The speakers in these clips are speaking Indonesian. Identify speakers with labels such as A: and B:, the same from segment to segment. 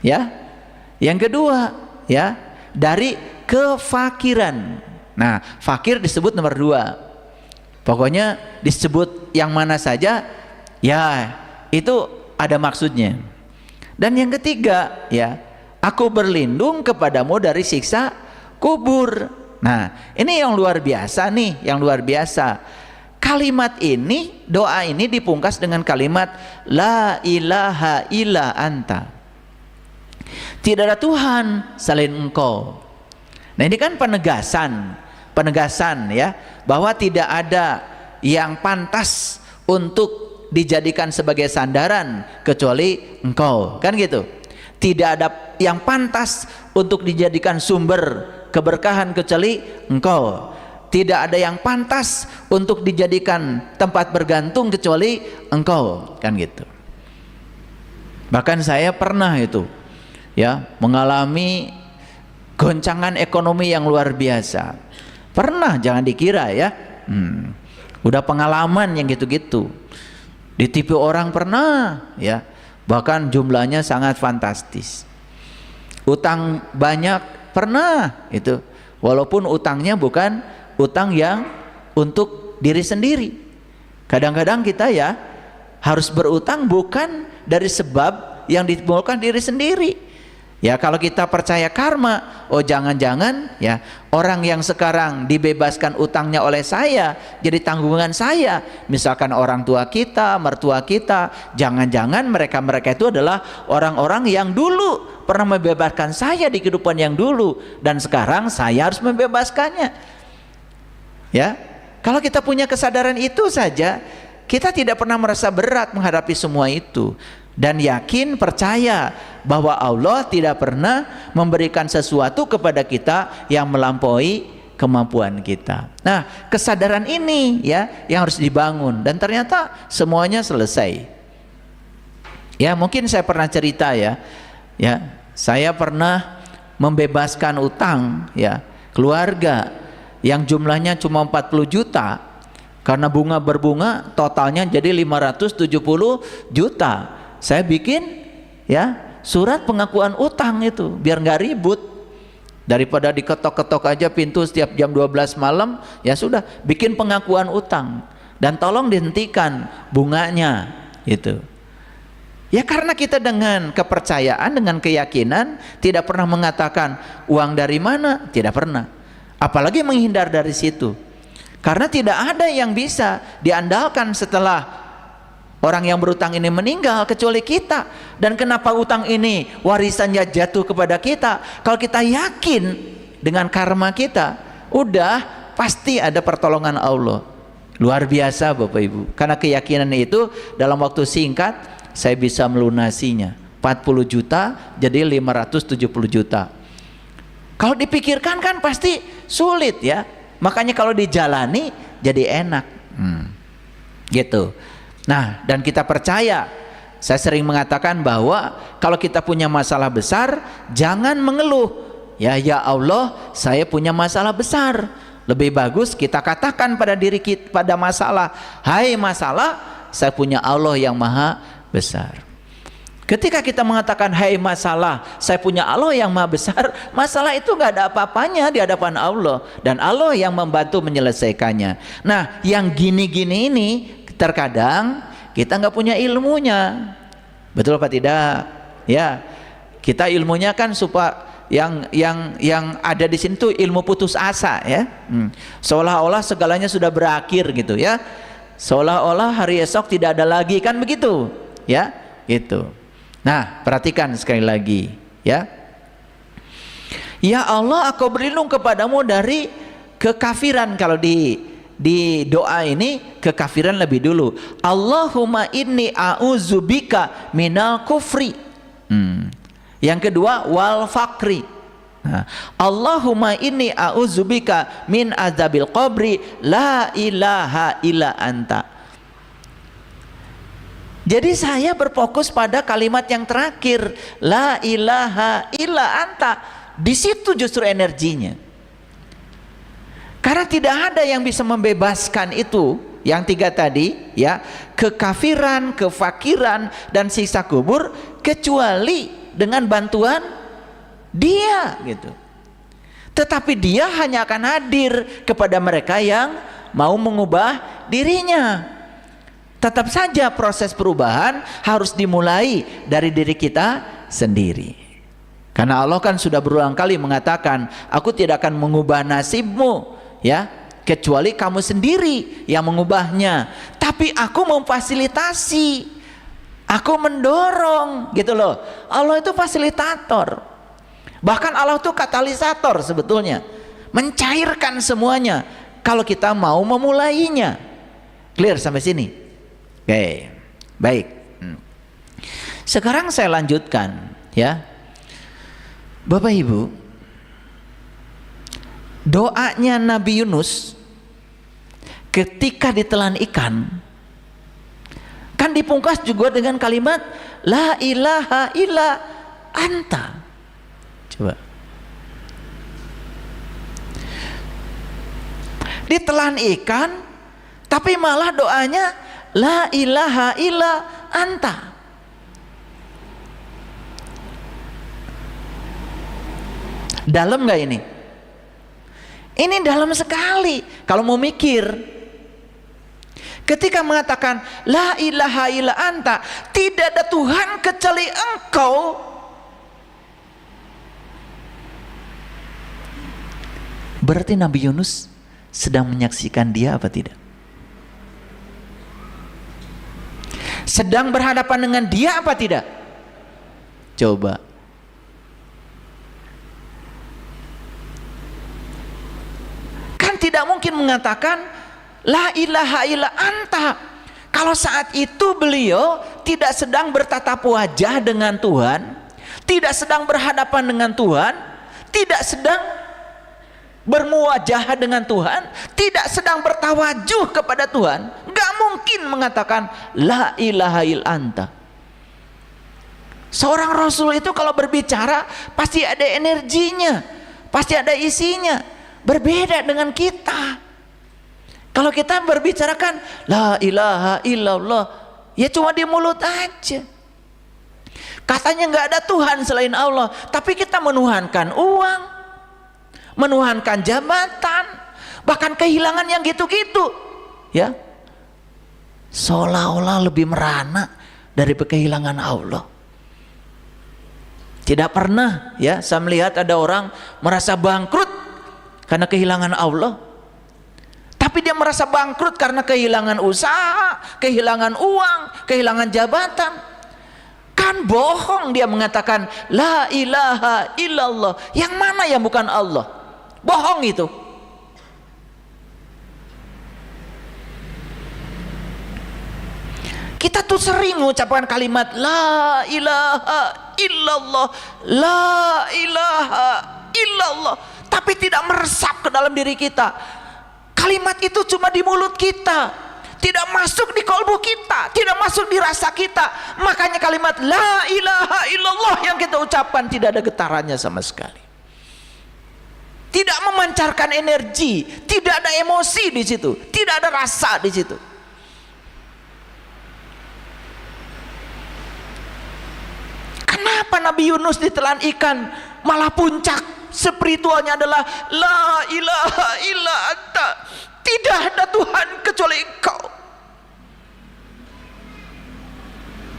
A: Ya. Yang kedua, ya, dari kefakiran. Nah, fakir disebut nomor 2. Pokoknya disebut yang mana saja, ya itu ada maksudnya. Dan yang ketiga, ya, aku berlindung kepadamu dari siksa kubur. Nah, ini yang luar biasa nih, yang luar biasa. Kalimat ini, doa ini dipungkas dengan kalimat la ilaha illa anta. Tidak ada Tuhan selain Engkau. Nah, ini kan penegasan ya, bahwa tidak ada yang pantas untuk dijadikan sebagai sandaran kecuali Engkau, kan gitu. Tidak ada yang pantas untuk dijadikan sumber keberkahan kecuali Engkau. Tidak ada yang pantas untuk dijadikan tempat bergantung kecuali Engkau, kan gitu. Bahkan saya pernah itu, ya, mengalami goncangan ekonomi yang luar biasa. Pernah, jangan dikira ya. Udah pengalaman yang gitu-gitu. Ditipu orang pernah, ya. Bahkan jumlahnya sangat fantastis. Utang banyak pernah itu. Walaupun utangnya bukan utang yang untuk diri sendiri. Kadang-kadang kita ya harus berutang bukan dari sebab yang ditimbulkan diri sendiri. Ya, kalau kita percaya karma, oh jangan-jangan ya orang yang sekarang dibebaskan utangnya oleh saya jadi tanggungan saya. Misalkan orang tua kita, mertua kita, jangan-jangan mereka itu adalah orang-orang yang dulu pernah membebaskan saya di kehidupan yang dulu dan sekarang saya harus membebaskannya. Ya, kalau kita punya kesadaran itu saja, kita tidak pernah merasa berat menghadapi semua itu. Dan yakin, percaya bahwa Allah tidak pernah memberikan sesuatu kepada kita yang melampaui kemampuan kita. Nah, kesadaran ini ya yang harus dibangun, dan ternyata semuanya selesai. Ya, mungkin saya pernah cerita ya, saya pernah membebaskan utang ya keluarga yang jumlahnya cuma 40 juta, karena bunga berbunga totalnya jadi 570 juta. Saya bikin ya surat pengakuan utang itu biar nggak ribut, daripada diketok-ketok aja pintu setiap jam 12 malam. Ya sudah, bikin pengakuan utang dan tolong dihentikan bunganya itu. Ya karena kita dengan kepercayaan, dengan keyakinan tidak pernah mengatakan uang dari mana, tidak pernah, apalagi menghindar dari situ, karena tidak ada yang bisa diandalkan setelah orang yang berutang ini meninggal kecuali kita. Dan kenapa utang ini warisannya jatuh kepada kita? Kalau kita yakin dengan karma kita, udah pasti ada pertolongan Allah. Luar biasa Bapak Ibu. Karena keyakinan itu dalam waktu singkat saya bisa melunasinya. 40 juta jadi 570 juta. Kalau dipikirkan kan pasti sulit ya. Makanya kalau dijalani jadi enak. Gitu. Nah, dan kita percaya, saya sering mengatakan bahwa kalau kita punya masalah besar, jangan mengeluh. Ya Allah, saya punya masalah besar. Lebih bagus kita katakan pada diri kita, pada masalah, hai masalah, saya punya Allah yang maha besar. Ketika kita mengatakan hai masalah, saya punya Allah yang maha besar, masalah itu nggak ada apa-apanya di hadapan Allah, dan Allah yang membantu menyelesaikannya. Nah, yang gini-gini ini terkadang kita nggak punya ilmunya, betul apa tidak? Ya, kita ilmunya kan supaya yang ada di sini tuh ilmu putus asa ya. Seolah-olah segalanya sudah berakhir gitu ya. Seolah-olah hari esok tidak ada lagi, kan begitu? Ya, gitu. Nah, perhatikan sekali lagi ya. Ya Allah, aku berlindung kepadamu dari kekafiran. Kalau di doa ini kekafiran lebih dulu. Allahumma inni a'udzubika minal kufri. Yang kedua wal fakri. Nah, Allahumma inni a'udzubika min azabil qabri la ilaha illa anta. Jadi saya berfokus pada kalimat yang terakhir, la ilaha illa anta. Di situ justru energinya. Karena tidak ada yang bisa membebaskan itu, yang tiga tadi ya, kekafiran, kefakiran dan siksa kubur, kecuali dengan bantuan dia gitu. Tetapi dia hanya akan hadir kepada mereka yang mau mengubah dirinya. Tetap saja proses perubahan harus dimulai dari diri kita sendiri. Karena Allah kan sudah berulang kali mengatakan, aku tidak akan mengubah nasibmu ya, kecuali kamu sendiri yang mengubahnya. Tapi aku memfasilitasi, aku mendorong gitu loh. Allah itu fasilitator. Bahkan Allah itu katalisator sebetulnya, mencairkan semuanya kalau kita mau memulainya. Clear sampai sini? Oke, baik. Sekarang saya lanjutkan ya. Bapak Ibu, doanya Nabi Yunus ketika ditelan ikan kan dipungkas juga dengan kalimat la ilaha illa anta. Coba, ditelan ikan tapi malah doanya la ilaha illa anta. Dalam gak ini? Ini dalam sekali kalau mau mikir. Ketika mengatakan la ilaha illa anta, tidak ada Tuhan kecuali engkau, berarti Nabi Yunus sedang menyaksikan dia apa tidak? Sedang berhadapan dengan dia apa tidak? Coba. Kan tidak mungkin mengatakan la ilaha illa anta kalau saat itu beliau tidak sedang bertatap wajah dengan Tuhan, tidak sedang berhadapan dengan Tuhan, tidak sedang bermuwajah dengan Tuhan, tidak sedang bertawajuh kepada Tuhan. Gak mungkin mengatakan la ilaha illa anta. Seorang Rasul itu kalau berbicara pasti ada energinya, pasti ada isinya. Berbeda dengan kita. Kalau kita berbicarakan la ilaha illallah, ya cuma di mulut aja. Katanya nggak ada Tuhan selain Allah, tapi kita menuhankan uang, menuhankan jabatan, bahkan kehilangan yang gitu-gitu, ya. Seolah-olah lebih merana dari kehilangan Allah. Tidak pernah ya saya melihat ada orang merasa bangkrut karena kehilangan Allah, tapi dia merasa bangkrut karena kehilangan usaha, kehilangan uang, kehilangan jabatan. Kan bohong dia mengatakan la ilaha illallah, yang mana yang bukan Allah? Bohong itu. Kita tuh sering mengucapkan kalimat la ilaha illallah, la ilaha illallah, tapi tidak meresap ke dalam diri kita. Kalimat itu cuma di mulut kita, tidak masuk di kolbu kita, tidak masuk di rasa kita. Makanya kalimat la ilaha illallah yang kita ucapkan tidak ada getarannya sama sekali, tidak memancarkan energi, tidak ada emosi di situ, tidak ada rasa di situ. Kenapa Nabi Yunus ditelan ikan malah puncak spiritualnya adalah la ilaha illa anta, tidak ada Tuhan kecuali engkau.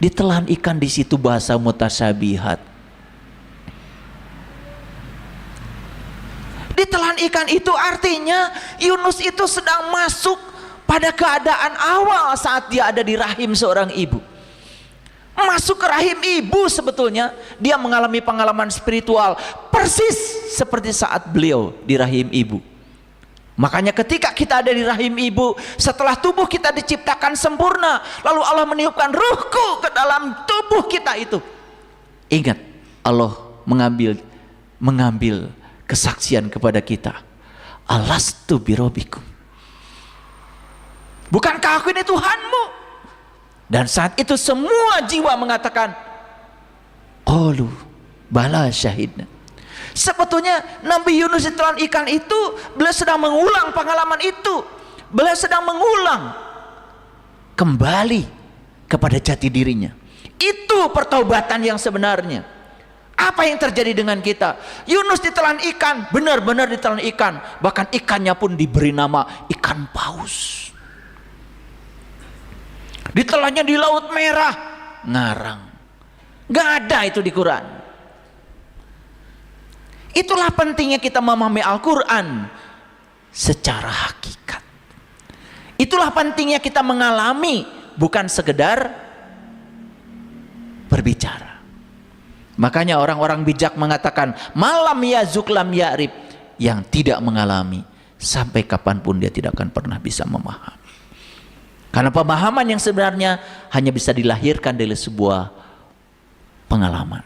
A: Ditelan ikan di situ bahasa mutasyabihat. Ditelan ikan itu artinya Yunus itu sedang masuk pada keadaan awal saat dia ada di rahim seorang ibu. Masuk ke rahim ibu, sebetulnya dia mengalami pengalaman spiritual persis seperti saat beliau di rahim ibu. Makanya ketika kita ada di rahim ibu, setelah tubuh kita diciptakan sempurna, lalu Allah meniupkan ruhku ke dalam tubuh kita itu, ingat Allah mengambil kesaksian kepada kita, alastu birabbikum, bukankah aku ini Tuhanmu? Dan saat itu semua jiwa mengatakan qalu bala syahidna. Sebetulnya Nabi Yunus ditelan ikan itu, beliau sedang mengulang pengalaman itu, beliau sedang mengulang kembali kepada jati dirinya. Itu pertaubatan yang sebenarnya. Apa yang terjadi dengan kita? Yunus ditelan ikan, benar-benar ditelan ikan. Bahkan ikannya pun diberi nama ikan paus. Ditelannya di Laut Merah, ngarang. Gak ada itu di Quran. Itulah pentingnya kita memahami Al-Quran secara hakikat. Itulah pentingnya kita mengalami, bukan sekedar berbicara. Makanya orang-orang bijak mengatakan malam yazuk lam ya'rib, yang tidak mengalami sampai kapanpun dia tidak akan pernah bisa memahami. Karena pemahaman yang sebenarnya hanya bisa dilahirkan dari sebuah pengalaman.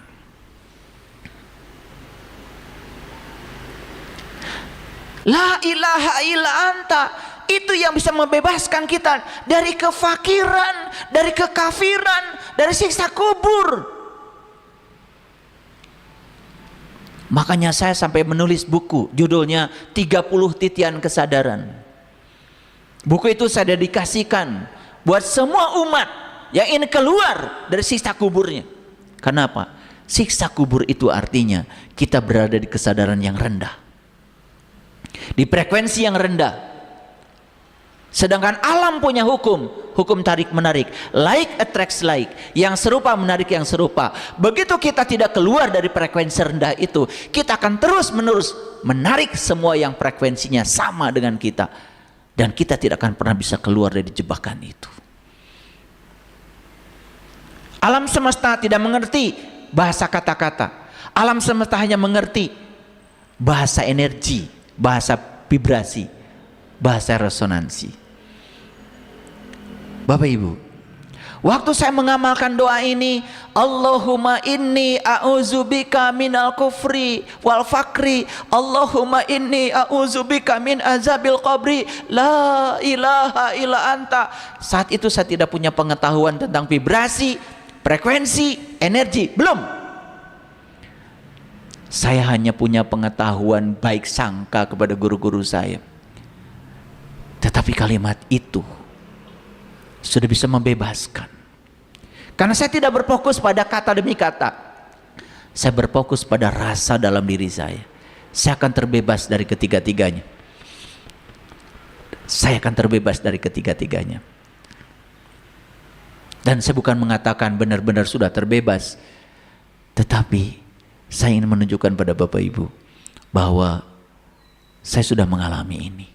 A: La ilaha illa anta, itu yang bisa membebaskan kita dari kefakiran, dari kekafiran, dari siksa kubur. Makanya saya sampai menulis buku judulnya 30 Titian Kesadaran. Buku itu saya dedikasikan buat semua umat yang ingin keluar dari siksa kuburnya. Kenapa? Siksa kubur itu artinya kita berada di kesadaran yang rendah, di frekuensi yang rendah. Sedangkan alam punya hukum tarik menarik, like attracts like, yang serupa menarik yang serupa. Begitu kita tidak keluar dari frekuensi rendah itu, kita akan terus menerus menarik semua yang frekuensinya sama dengan kita, dan kita tidak akan pernah bisa keluar dari jebakan itu. Alam semesta tidak mengerti bahasa kata-kata. Alam semesta hanya mengerti bahasa energi, bahasa vibrasi, bahasa resonansi. Bapak Ibu, waktu saya mengamalkan doa ini, Allahumma inni a'udzubika minal kufri wal fakri, Allahumma inni a'udzubika min azabil qabri, la ilaha illa anta. Saat itu saya tidak punya pengetahuan tentang vibrasi, frekuensi, energi, belum. Saya hanya punya pengetahuan baik sangka kepada guru-guru saya. Tetapi kalimat itu sudah bisa membebaskan. Karena saya tidak berfokus pada kata demi kata. Saya berfokus pada rasa dalam diri saya. Saya akan terbebas dari ketiga-tiganya. Saya akan terbebas dari ketiga-tiganya. Dan saya bukan mengatakan benar-benar sudah terbebas. Tetapi saya ingin menunjukkan pada Bapak Ibu bahwa saya sudah mengalami ini.